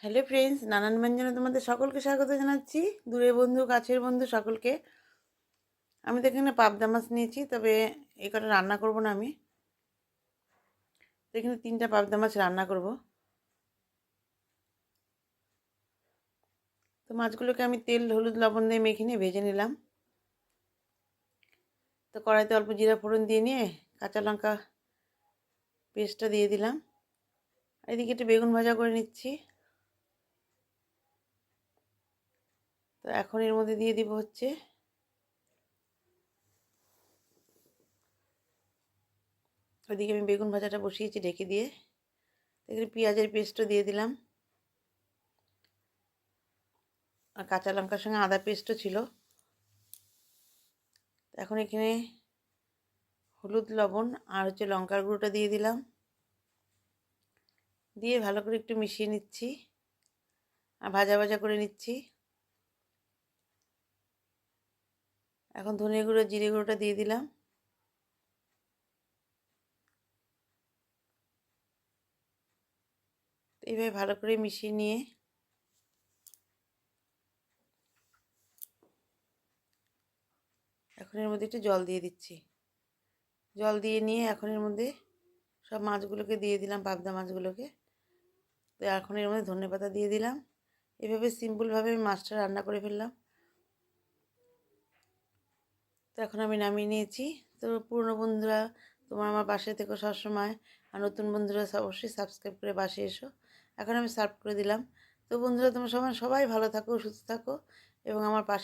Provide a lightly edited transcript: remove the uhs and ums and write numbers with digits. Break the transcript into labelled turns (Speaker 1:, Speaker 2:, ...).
Speaker 1: Hello friends, নানান ব্যঞ্জনে তোমাদের সকলকে স্বাগত জানাচ্ছি। দূরের বন্ধু, কাছের বন্ধু সকলকে। আমি তো এখানে পাবদা মাছ নিয়েছি, তবে এই কটা রান্না করব না আমি। তো এখানে 3টা পাবদা মাছ রান্না করব। তো মাছগুলোকে আমি তেল, হলুদ, লবণ দিয়ে মেখে নিয়ে ভেজে নিলাম। তো কড়াইতে অল্প জিরা ফোড়ন দিয়ে নিয়ে কাঁচা লঙ্কা পেস্টটা দিয়ে দিলাম। এদিকে একটু বেগুন ভাজা করে নিচ্ছি। তো এখন এর মধ্যে দিয়ে দিব ওইদিকে আমি বেগুন ভাজাটা বসিয়েছি ঢেকে দিয়ে। এখানে পেঁয়াজের পেস্টও দিয়ে দিলাম, আর কাঁচা লঙ্কার সঙ্গে আদা পেস্টও ছিল। এখন এখানে হলুদ, লবণ আর লঙ্কার গুঁড়োটা দিয়ে দিলাম। দিয়ে ভালো করে একটু মিশিয়ে নিচ্ছি আর ভাজা ভাজা করে নিচ্ছি। এখন ধনে গুঁড়ো, জিরে গুঁড়োটা দিয়ে দিলাম। এইভাবে ভালো করে মিশিয়ে নিয়ে এখন এর মধ্যে একটু জল দিয়ে দিচ্ছি। জল দিয়ে নিয়ে এখন এর মধ্যে সব মাছগুলোকে দিয়ে দিলাম, পাবদা মাছগুলোকে। তো এখন এর মধ্যে ধনেপাতা দিয়ে দিলাম। এভাবে সিম্পলভাবে আমি মাছটা রান্না করে ফেললাম। তো এখন আমি নামিয়ে নিয়েছি। তো পুরনো বন্ধুরা, তোমার আমার পাশে থেকো সবসময়, আর নতুন বন্ধুরা অবশ্যই সাবস্ক্রাইব করে পাশে এসো। এখন আমি সার্ভ করে দিলাম। তো বন্ধুরা, তোমরা সবাই ভালো থাকো, সুস্থ থাকো এবং আমার পাশে